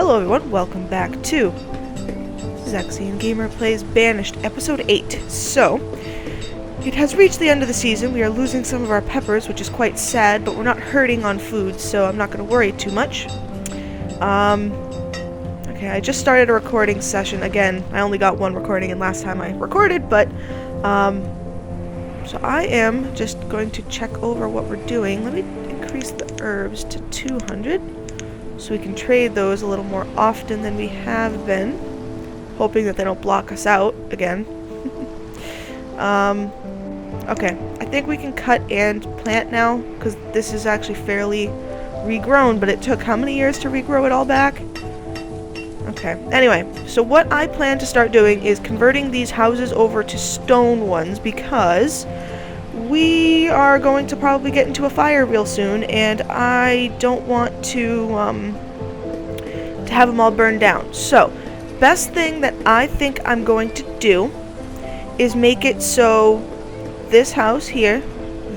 Hello everyone, welcome back to Zexian Gamer Plays Banished, Episode 8. So, it has reached the end of the season. We are losing some of our peppers, which is quite sad, but we're not hurting on food, so I'm not going to worry too much. Okay, I just started a recording session. Again, I only got one recording in last time I recorded, but, so I am just going to check over what we're doing. Let me increase the herbs to 200. So we can trade those a little more often than we have been. Hoping that they don't block us out again. Okay, I think we can cut and plant now, because this is actually fairly regrown, but it took how many years to regrow it all back? Okay, anyway, so what I plan to start doing is converting these houses over to stone ones, because we are going to probably get into a fire real soon, and I don't want to have them all burned down. So, best thing that I think I'm going to do is make it so this house here,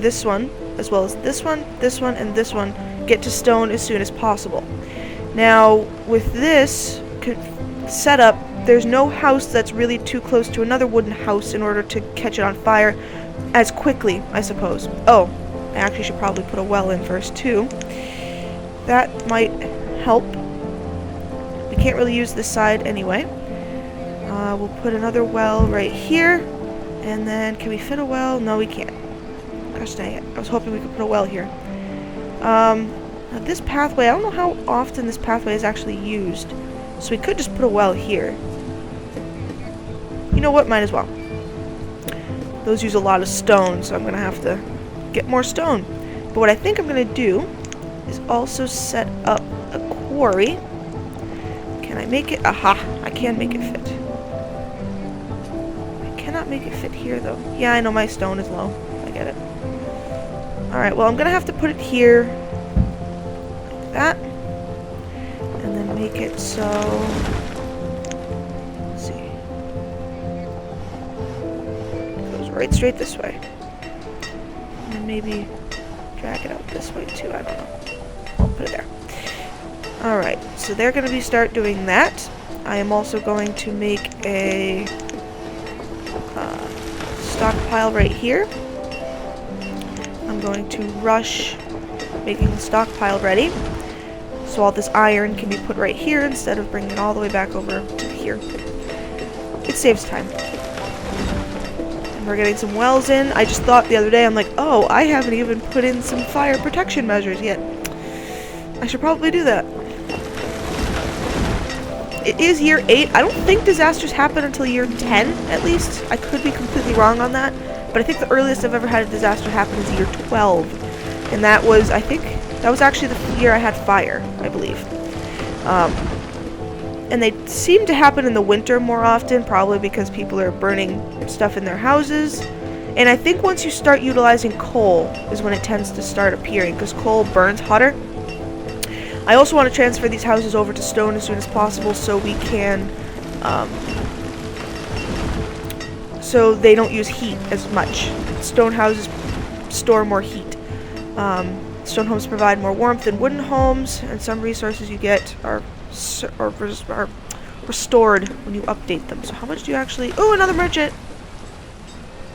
this one, as well as this one, and this one get to stone as soon as possible. Now, with this setup, there's no house that's really too close to another wooden house in order to catch it on fire as quickly, I suppose. Oh, I actually should probably put a well in first, too. That might help. We can't really use this side anyway. We'll put another well right here. And then, can we fit a well? No, we can't. Gosh dang it. I was hoping we could put a well here. Now this pathway, I don't know how often this pathway is actually used. So we could just put a well here. You know what? Might as well. Those use a lot of stone, so I'm going to have to get more stone. But what I think I'm going to do is also set up a quarry. Can I make it? Aha! I can make it fit. I cannot make it fit here, though. Yeah, I know my stone is low. I get it. Alright, well, I'm going to have to put it here. Like that. And then make it so... right straight this way. And maybe drag it out this way too, I don't know. I'll put it there. Alright, so they're going to start doing that. I am also going to make a stockpile right here. I'm going to rush making the stockpile ready. So all this iron can be put right here instead of bringing it all the way back over to here. It saves time. We're getting some wells in. I just thought the other day, I'm like, oh, I haven't even put in some fire protection measures yet. I should probably do that. It is year 8. I don't think disasters happen until year 10, at least. I could be completely wrong on that. But I think the earliest I've ever had a disaster happen is year 12. And that was, I think, that was actually the year I had fire, I believe. And they seem to happen in the winter more often, probably because people are burning stuff in their houses. And I think once you start utilizing coal is when it tends to start appearing, because coal burns hotter. I also want to transfer these houses over to stone as soon as possible so we can, so they don't use heat as much. Stone houses store more heat. Stone homes provide more warmth than wooden homes, and some resources you get are restored when you update them. So how much do you actually... Oh, another merchant!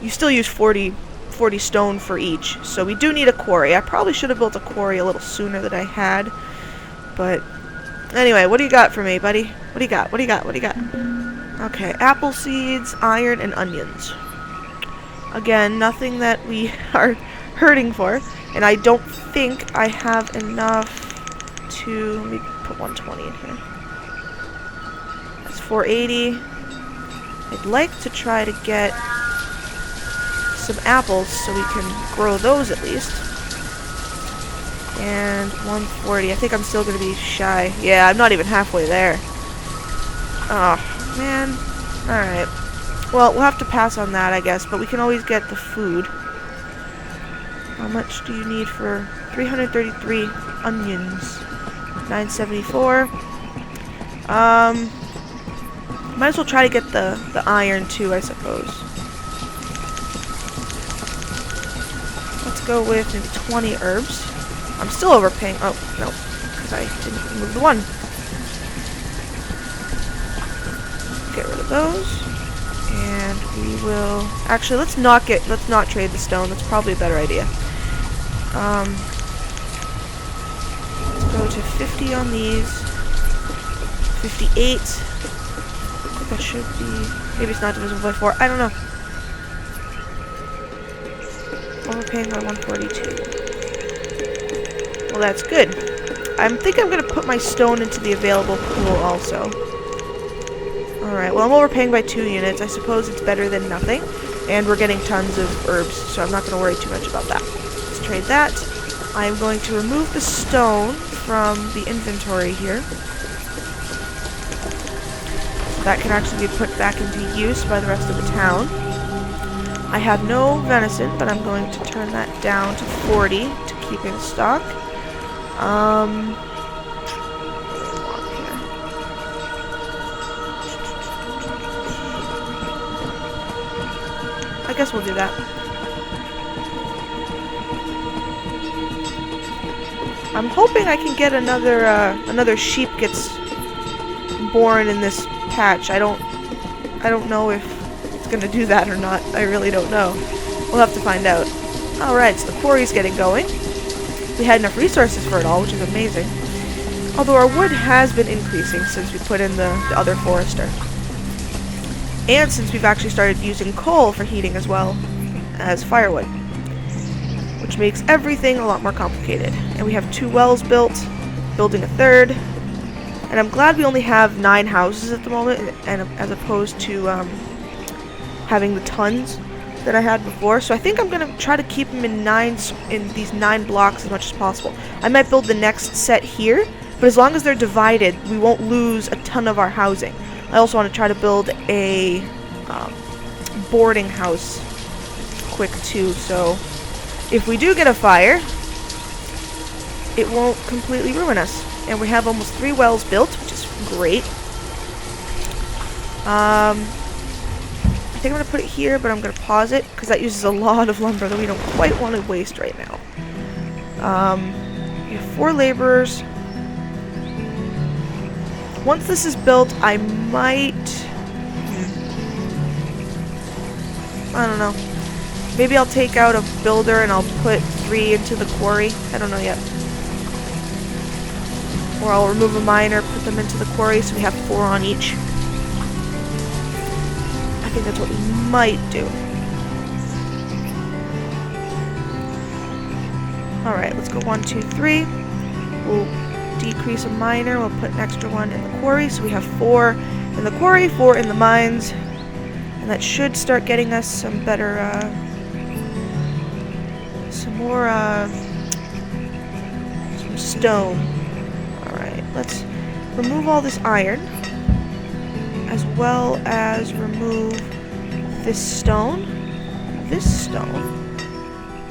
You still use 40 stone for each. So we do need a quarry. I probably should have built a quarry a little sooner than I had. But anyway, what do you got for me, buddy? What do you got? What do you got? What do you got? Okay, apple seeds, iron, and onions. Again, nothing that we are hurting for. And I don't think I have enough to... Let me put 120 in here. That's 480. I'd like to try to get some apples so we can grow those at least. And 140. I think I'm still going to be shy. Yeah, I'm not even halfway there. Oh, man. Alright. Well, we'll have to pass on that, I guess, but we can always get the food. How much do you need for 333 onions? 974. Might as well try to get the iron too, I suppose. Let's go with maybe 20 herbs. I'm still overpaying. Oh, no. Because I didn't remove the one. get rid of those. And we will... Actually, let's not trade the stone. That's probably a better idea. Let's go to 50 on these. 58. I think that should be... Maybe it's not divisible by 4. I don't know. Overpaying by 142. Well, that's good. I think I'm going to put my stone into the available pool also. Alright, well, I'm overpaying by 2 units. I suppose it's better than nothing. And we're getting tons of herbs, so I'm not going to worry too much about that. Let's trade that. I'm going to remove the stone from the inventory here. So that can actually be put back into use by the rest of the town. I have no venison, but I'm going to turn that down to 40 to keep in stock. I guess we'll do that. I'm hoping I can get another sheep gets born in this patch. I don't know if it's gonna do that or not. I really don't know. We'll have to find out. Alright, so the quarry's getting going. We had enough resources for it all, which is amazing. Although our wood has been increasing since we put in the other forester. And since we've actually started using coal for heating as well as firewood. Which makes everything a lot more complicated. And we have 2 wells built, building a 3rd. And I'm glad we only have 9 houses at the moment, and as opposed to having the tons that I had before. So I think I'm going to try to keep them in these 9 blocks as much as possible. I might build the next set here, but as long as they're divided, we won't lose a ton of our housing. I also want to try to build a boarding house quick too, so if we do get a fire, it won't completely ruin us. And we have almost 3 wells built, which is great. I think I'm going to put it here, but I'm going to pause it, because that uses a lot of lumber that we don't quite want to waste right now. We have 4 laborers. Once this is built, I might... I don't know. Maybe I'll take out a builder and I'll put 3 into the quarry. I don't know yet. Or I'll remove a miner, put them into the quarry, so we have 4 on each. I think that's what we might do. Alright, let's go 1, 2, 3. We'll decrease a miner, we'll put an extra 1 in the quarry, so we have 4 in the quarry, 4 in the mines, and that should start getting us some better, some stone. Alright, let's remove all this iron, as well as remove this stone,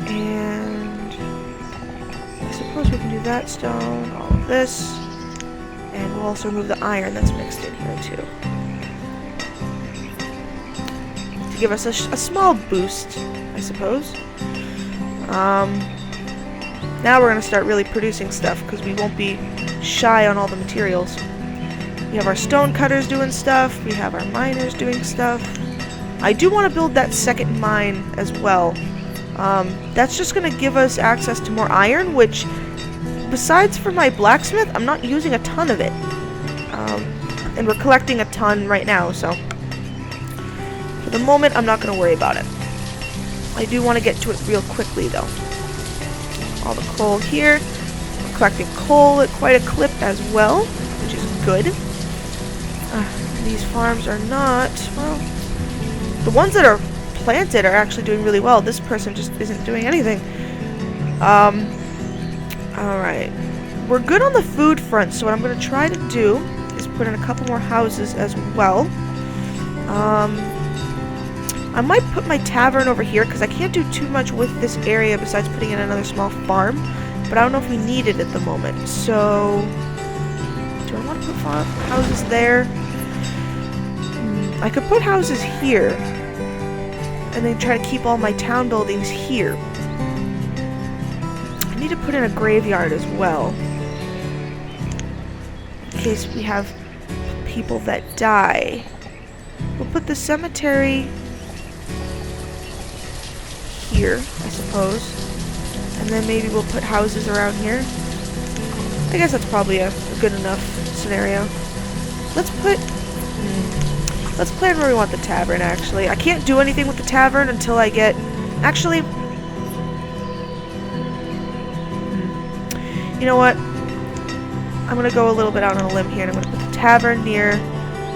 and I suppose we can do that stone, all of this, and we'll also remove the iron that's mixed in here too. To give us a small boost, I suppose. Now we're going to start really producing stuff, because we won't be shy on all the materials. We have our stone cutters doing stuff, we have our miners doing stuff. I do want to build that second mine as well. That's just going to give us access to more iron, which, besides for my blacksmith, I'm not using a ton of it. And we're collecting a ton right now, so for the moment, I'm not going to worry about it. I do want to get to it real quickly, though. All the coal here. We're collecting coal at quite a clip as well, which is good. These farms are not, well, the ones that are planted are actually doing really well. This person just isn't doing anything. Alright. We're good on the food front, so what I'm going to try to do is put in a couple more houses as well. I might put my tavern over here, because I can't do too much with this area besides putting in another small farm. But I don't know if we need it at the moment, so... do I want to put houses there? I could put houses here, and then try to keep all my town buildings here. I need to put in a graveyard as well, in case we have people that die. We'll put the cemetery here, I suppose. And then maybe we'll put houses around here. I guess that's probably a good enough scenario. Let's put... let's plan where we want the tavern, actually. I can't do anything with the tavern until I get... Actually... You know what? I'm gonna go a little bit out on a limb here, and I'm gonna put the tavern near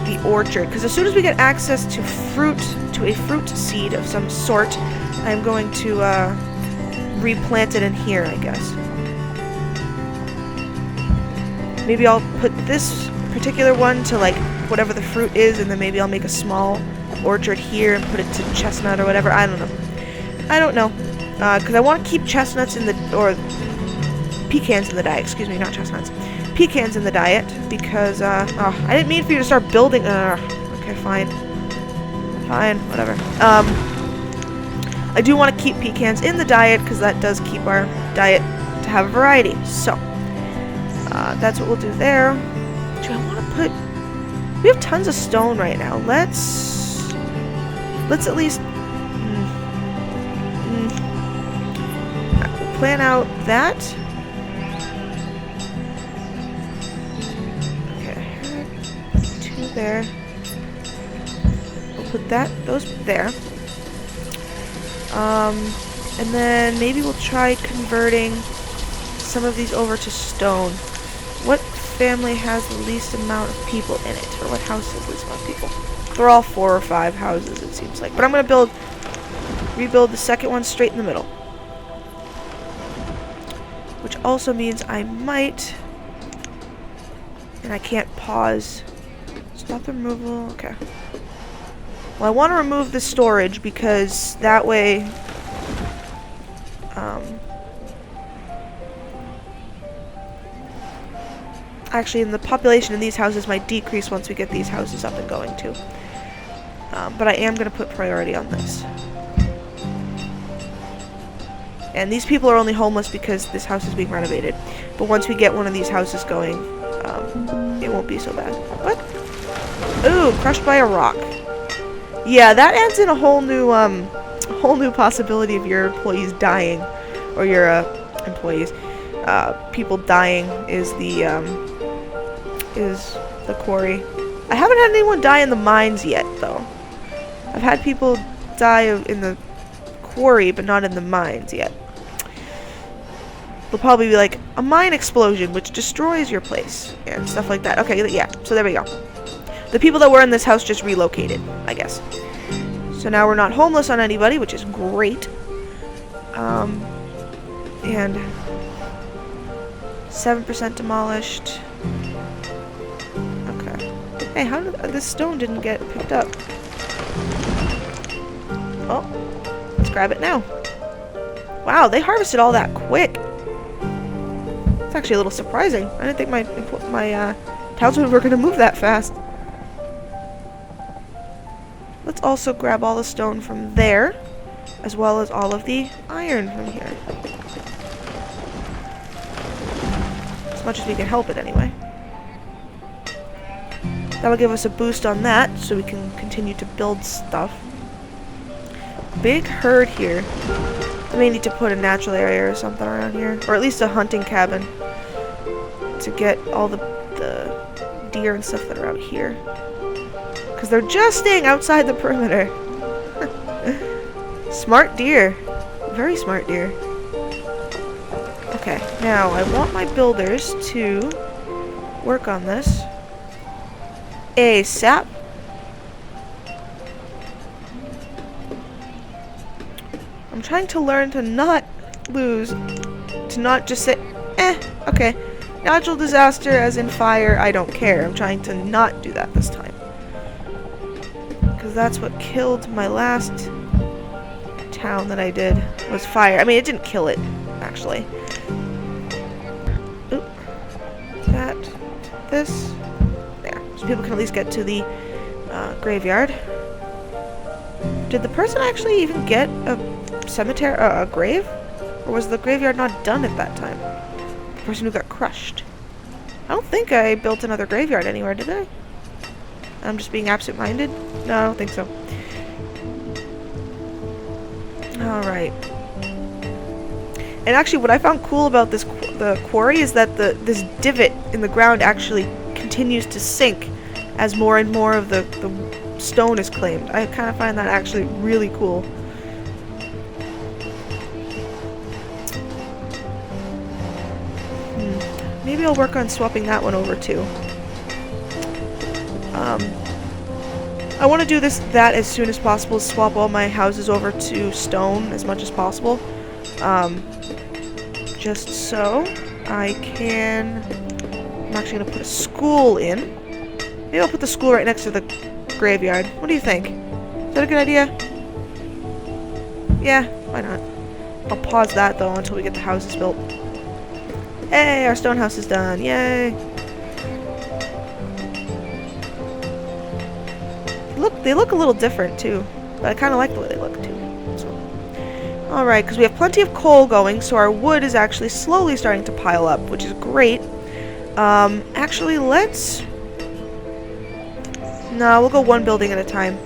the orchard. Because as soon as we get access to fruit, to a fruit seed of some sort, I'm going to replant it in here, I guess. Maybe I'll put this particular one to like whatever the fruit is, and then maybe I'll make a small orchard here and put it to chestnut or whatever. I don't know. Because I want to keep chestnuts in the, or pecans in the diet. Excuse me, not chestnuts. Pecans in the diet because I didn't mean for you to start building. Okay, fine, whatever. I do want to keep pecans in the diet because that does keep our diet to have a variety. So. That's what we'll do there. Do I want to put... We have tons of stone right now. Let's at least... We'll plan out that. Okay. 2 there. We'll put those there. And then maybe we'll try converting some of these over to stone. What family has the least amount of people in it? Or what house has the least amount of people? They're all 4 or 5 houses, it seems like. But I'm going to rebuild the second one straight in the middle. Which also means I might... And I can't pause. Stop the removal. Okay. Well, I want to remove the storage because that way... Actually, the population in these houses might decrease once we get these houses up and going, too. But I am going to put priority on this. And these people are only homeless because this house is being renovated. But once we get one of these houses going, it won't be so bad. What? Ooh, crushed by a rock. Yeah, that adds in a whole new possibility of your employees dying. Or your, employees. People dying is the quarry. I haven't had anyone die in the mines yet, though. I've had people die in the quarry, but not in the mines yet. They'll probably be like, a mine explosion, which destroys your place, and stuff like that. Okay, yeah, so there we go. The people that were in this house just relocated, I guess. So now we're not homeless on anybody, which is great. And 7% demolished. Okay. Hey, how did this stone didn't get picked up? Oh, let's grab it now. Wow, they harvested all that quick. It's actually a little surprising. I didn't think my townsmen were gonna move that fast. Let's also grab all the stone from there, as well as all of the iron from here. As much as we can help it, anyway. That'll give us a boost on that, so we can continue to build stuff. Big herd here. I may need to put a natural area or something around here, or at least a hunting cabin, to get all the deer and stuff that are out here. Because they're just staying outside the perimeter. Smart deer. Very smart deer. Okay, now I want my builders to work on this ASAP. I'm trying to learn to not lose, to not just say, okay, natural disaster as in fire, I don't care. I'm trying to not do that this time. Because that's what killed my last town that I did, was fire. I mean, it didn't kill it, actually. Oop. That, this, there. So people can at least get to the graveyard. Did the person actually even get a cemetery, a grave? Or was the graveyard not done at that time? The person who got crushed. I don't think I built another graveyard anywhere, did I? I'm just being absent-minded? No, I don't think so. Alright. And actually, what I found cool about the quarry is that this divot in the ground actually continues to sink as more and more of the stone is claimed. I kind of find that actually really cool. Maybe I'll work on swapping that one over too. I want to do that as soon as possible, swap all my houses over to stone as much as possible. Just so I can... I'm actually going to put a school in. Maybe I'll put the school right next to the graveyard. What do you think? Is that a good idea? Yeah, why not? I'll pause that though until we get the houses built. Hey, our stone house is done. Yay! They look a little different too, but I kind of like the way they look too. So. Alright, because we have plenty of coal going, so our wood is actually slowly starting to pile up, which is great. Actually, let's... No, we'll go one building at a time.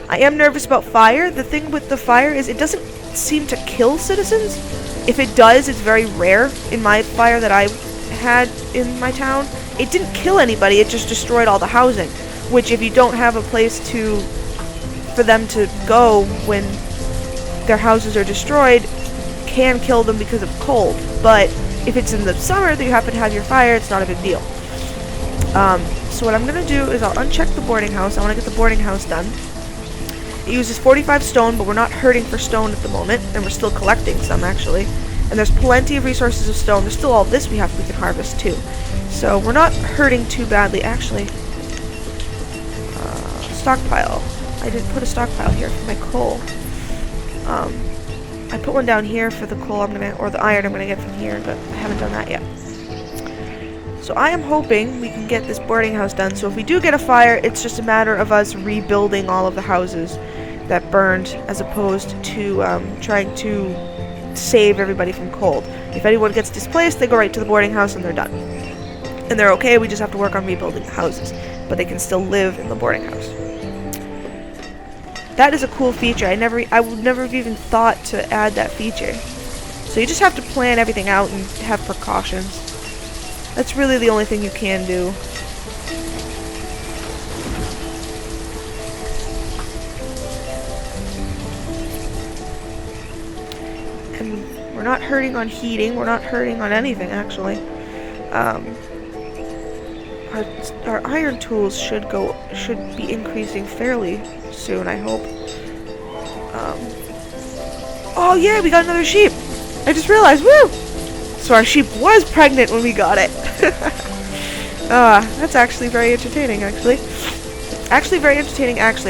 I am nervous about fire. The thing with the fire is it doesn't seem to kill citizens. If it does, it's very rare. In my fire that I had in my town, it didn't kill anybody, it just destroyed all the housing. Which, if you don't have a place for them to go when their houses are destroyed, can kill them because of cold. But if it's in the summer that you happen to have your fire, it's not a big deal. So what I'm going to do is I'll uncheck the boarding house. I want to get the boarding house done. It uses 45 stone, but we're not hurting for stone at the moment, and we're still collecting some, actually. And there's plenty of resources of stone. There's still all this we can harvest, too. So we're not hurting too badly, actually. Stockpile. I didn't put a stockpile here for my coal. I put one down here for the coal or the iron I'm gonna get from here, but I haven't done that yet. So I am hoping we can get this boarding house done, so if we do get a fire, it's just a matter of us rebuilding all of the houses that burned, as opposed to trying to save everybody from cold. If anyone gets displaced, they go right to the boarding house and they're done. And they're okay, we just have to work on rebuilding the houses, but they can still live in the boarding house. That is a cool feature. I would never have even thought to add that feature. So you just have to plan everything out and have precautions. That's really the only thing you can do. And we're not hurting on heating. We're not hurting on anything, actually. Our iron tools should be increasing fairly soon, I hope. Oh yeah, we got another sheep! I just realized, woo! So our sheep was pregnant when we got it. That's actually very entertaining, actually.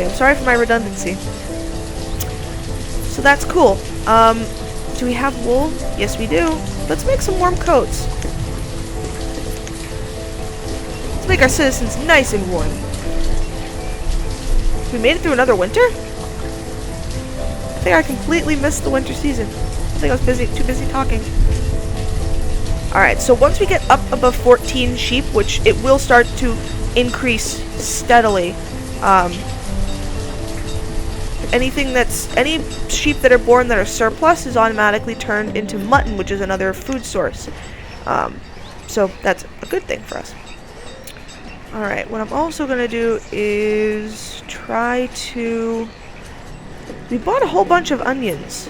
I'm sorry for my redundancy. So that's cool. Do we have wool? Yes, we do. Let's make some warm coats. Let's make our citizens nice and warm. We made it through another winter? I think I completely missed the winter season. I think I was too busy talking. Alright, so once we get up above 14 sheep, which it will start to increase steadily, any sheep that are born that are surplus is automatically turned into mutton, which is another food source. So that's a good thing for us. Alright, what I'm also going to do is try to... We bought a whole bunch of onions.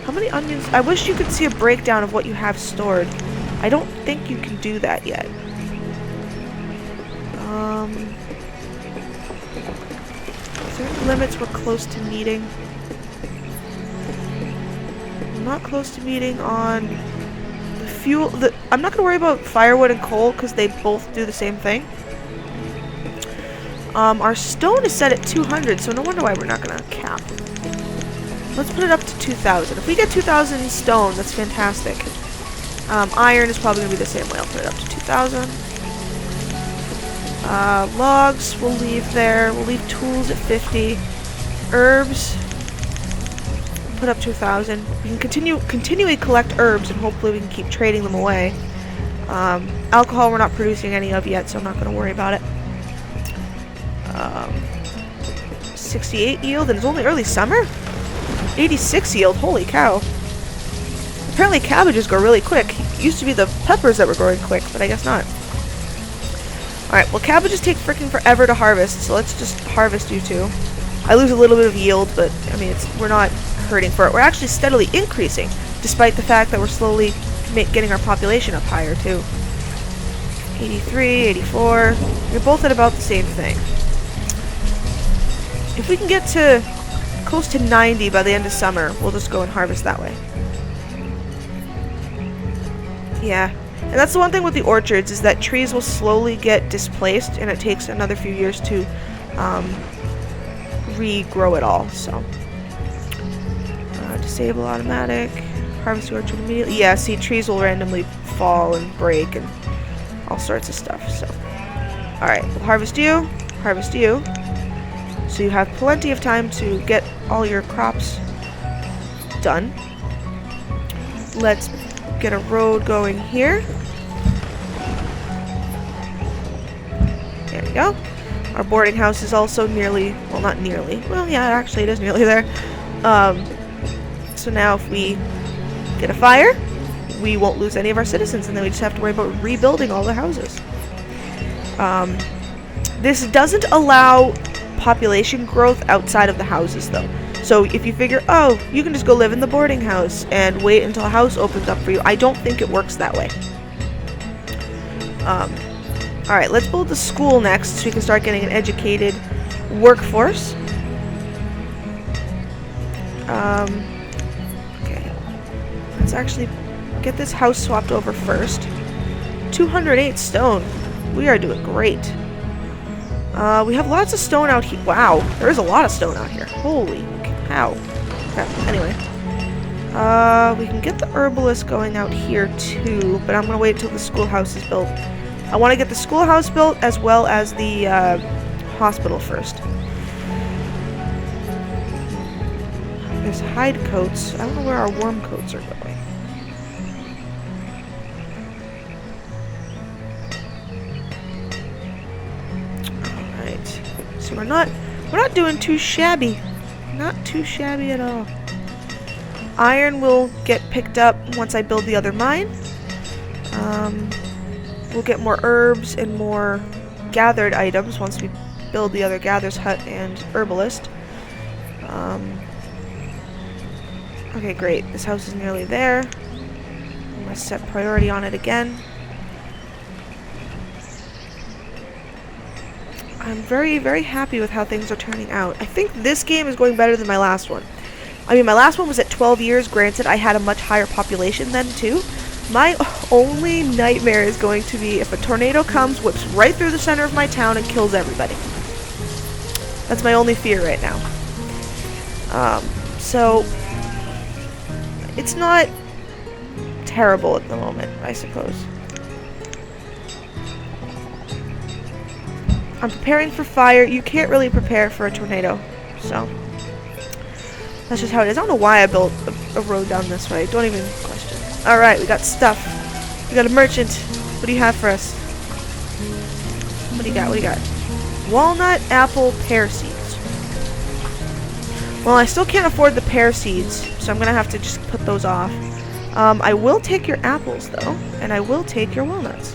How many onions? I wish you could see a breakdown of what you have stored. I don't think you can do that yet. Is there any limits we're close to meeting? We're not close to meeting on the fuel. I'm not going to worry about firewood and coal because they both do the same thing. Our stone is set at 200, so no wonder why we're not going to cap. Let's put it up to 2,000. If we get 2,000 stone, that's fantastic. Iron is probably going to be the same way. I'll put it up to 2,000. Logs we'll leave there. We'll leave tools at 50. Herbs, put up to 1,000. We can continually collect herbs, and hopefully we can keep trading them away. Alcohol we're not producing any of yet, so I'm not going to worry about it. 68 yield, and it's only early summer? 86 yield, holy cow. Apparently cabbages grow really quick. It used to be the peppers that were growing quick, but I guess not. Alright, well cabbages take freaking forever to harvest, so let's just harvest you two. I lose a little bit of yield, but I mean, we're not hurting for it. We're actually steadily increasing, despite the fact that we're slowly getting our population up higher too. 83, 84. You're both at about the same thing. If we can get to close to 90 by the end of summer, we'll just go and harvest that way. Yeah. And that's the one thing with the orchards, is that trees will slowly get displaced, and it takes another few years to regrow it all. So, disable automatic, harvest the orchard immediately. Yeah, see, trees will randomly fall and break and all sorts of stuff. So, alright, we'll harvest you, so you have plenty of time to get all your crops done. Let's get a road going here. There we go. Our boarding house is also nearly, well, not nearly, well, yeah, actually it is nearly there. So now if we get a fire, we won't lose any of our citizens, and then we just have to worry about rebuilding all the houses. This doesn't allow population growth outside of the houses, though. So if you figure, oh, you can just go live in the boarding house and wait until a house opens up for you, I don't think it works that way. Alright, let's build the school next so we can start getting an educated workforce. Okay. Let's actually get this house swapped over first. 208 stone. We are doing great. We have lots of stone out here. Wow, there is a lot of stone out here. Holy cow. Okay, anyway. We can get the herbalist going out here too, but I'm going to wait until the schoolhouse is built. I want to get the schoolhouse built as well as the hospital first. There's hide coats. I don't know where our worm coats are going. Alright. So we're not doing too shabby. Not too shabby at all. Iron will get picked up once I build the other mine. We'll get more herbs and more gathered items once we build the other gatherer's hut and herbalist. Okay, great. This house is nearly there. I'm going to set priority on it again. I'm very, very happy with how things are turning out. I think this game is going better than my last one. I mean, my last one was at 12 years. Granted, I had a much higher population then, too. My only nightmare is going to be if a tornado comes, whips right through the center of my town, and kills everybody. That's my only fear right now. So, it's not terrible at the moment, I suppose. I'm preparing for fire. You can't really prepare for a tornado, so that's just how it is. I don't know why I built a road down this way. Don't even question. Alright, we got stuff. We got a merchant. What do you have for us? What do you got? What do you got? Walnut, apple, pear seeds. Well, I still can't afford the pear seeds, so I'm going to have to just put those off. I will take your apples, though, and I will take your walnuts.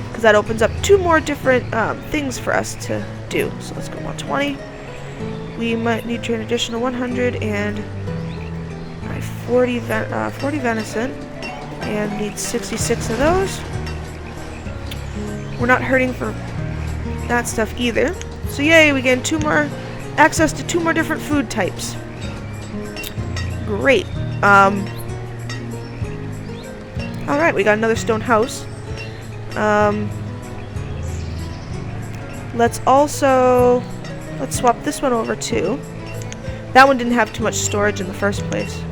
Because that opens up 2 more different things for us to do. So let's go 120. We might need an additional 100 and 40 venison, and need 66 of those. We're not hurting for that stuff either. So yay, we get access to 2 more different food types. Great. Alright, we got another stone house. Let's swap this one over too. That one didn't have too much storage in the first place.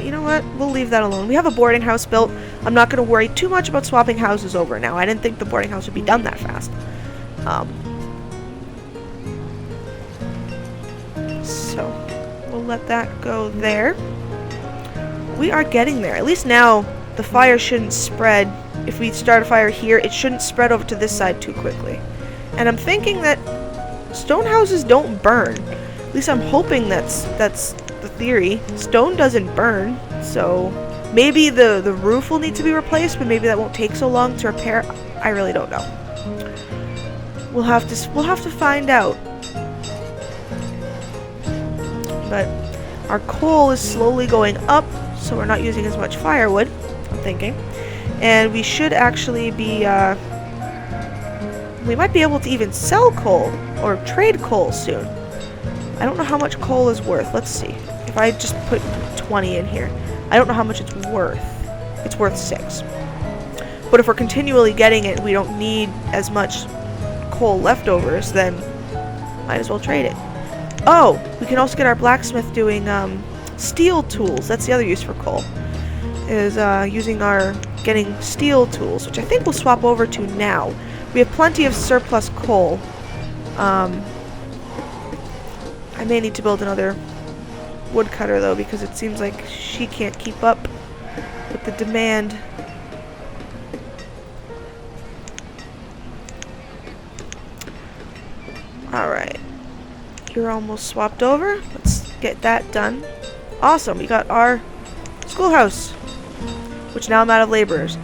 You know what? We'll leave that alone. We have a boarding house built. I'm not going to worry too much about swapping houses over now. I didn't think the boarding house would be done that fast. So, we'll let that go there. We are getting there. At least now the fire shouldn't spread. If we start a fire here, it shouldn't spread over to this side too quickly. And I'm thinking that stone houses don't burn. At least I'm hoping that's the theory. Stone doesn't burn, so maybe the roof will need to be replaced, but maybe that won't take so long to repair. I really don't know. We'll have to find out. But our coal is slowly going up, so we're not using as much firewood, I'm thinking. And we should actually be, we might be able to even sell coal, or trade coal soon. I don't know how much coal is worth. Let's see. If I just put 20 in here, I don't know how much it's worth. It's worth 6. But if we're continually getting it, we don't need as much coal leftovers, then might as well trade it. Oh, we can also get our blacksmith doing steel tools. That's the other use for coal, is using our getting steel tools, which I think we'll swap over to now. We have plenty of surplus coal. I may need to build another woodcutter though, because it seems like she can't keep up with the demand. Alright. You're almost swapped over. Let's get that done. Awesome, we got our schoolhouse, which now I'm out of laborers.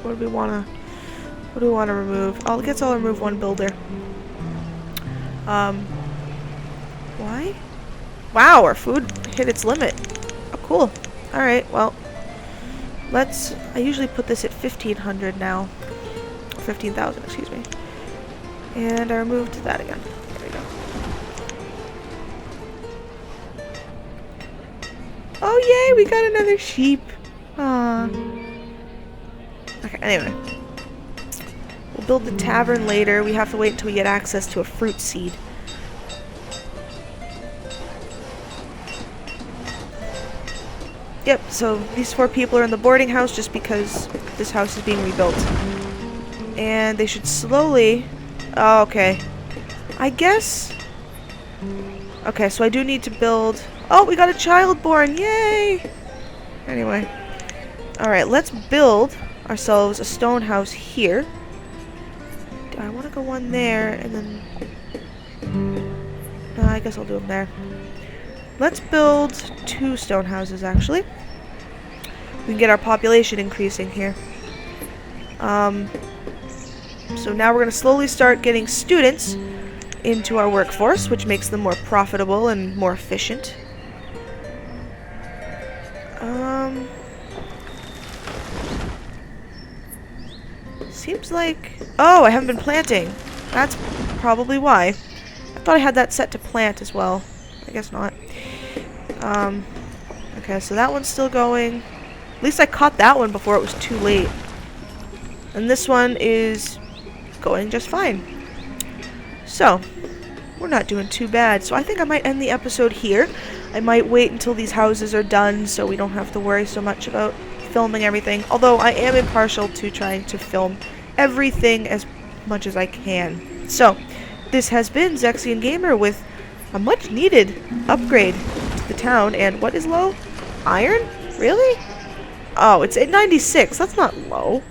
What do we wanna remove? I guess I'll remove one builder. Why? Wow, our food hit its limit. Oh, cool. Alright, well, I usually put this at 1,500 now. 15,000, excuse me. And I removed that again. There we go. Oh, yay, we got another sheep. Aww. Okay, anyway. We'll build the tavern later. We have to wait until we get access to a fruit seed. Yep, so these 4 people are in the boarding house just because this house is being rebuilt. And they should slowly... Oh, okay. I guess... Okay, so I do need to build... Oh, we got a child born! Yay! Anyway. Alright, let's build ourselves a stone house here. I want to go one there, and then... No, I guess I'll do them there. Let's build 2 stone houses, actually. We can get our population increasing here. So now we're going to slowly start getting students into our workforce, which makes them more profitable and more efficient. Seems like... Oh, I haven't been planting. That's probably why. I thought I had that set to plant as well. I guess not. Okay, so that one's still going. At least I caught that one before it was too late. And this one is going just fine. So, we're not doing too bad. So I think I might end the episode here. I might wait until these houses are done so we don't have to worry so much about filming everything. Although I am impartial to trying to film everything as much as I can. So, this has been Zexian Gamer with a much needed upgrade to the town. And what is low? Iron? Really? Oh, it's at 96. That's not low.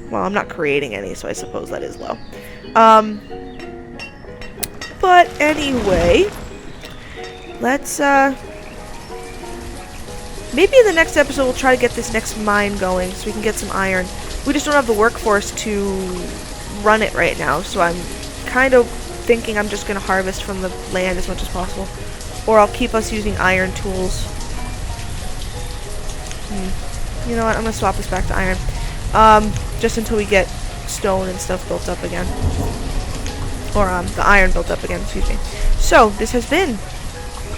Well, I'm not creating any, so I suppose that is low. But anyway, let's, maybe in the next episode we'll try to get this next mine going so we can get some iron. We just don't have the workforce to run it right now, so I'm kind of thinking I'm just going to harvest from the land as much as possible. Or I'll keep us using iron tools. You know what, I'm going to swap this back to iron. Just until we get stone and stuff built up again. Or, the iron built up again, excuse me. So, this has been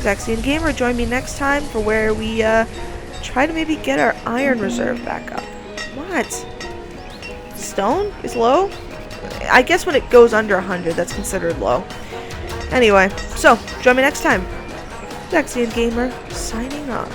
Zexian Gamer. Join me next time for where we, try to maybe get our iron reserve back up. What? Stone is low? I guess when it goes under 100, that's considered low. Anyway, so, join me next time. Zexian Gamer, signing off.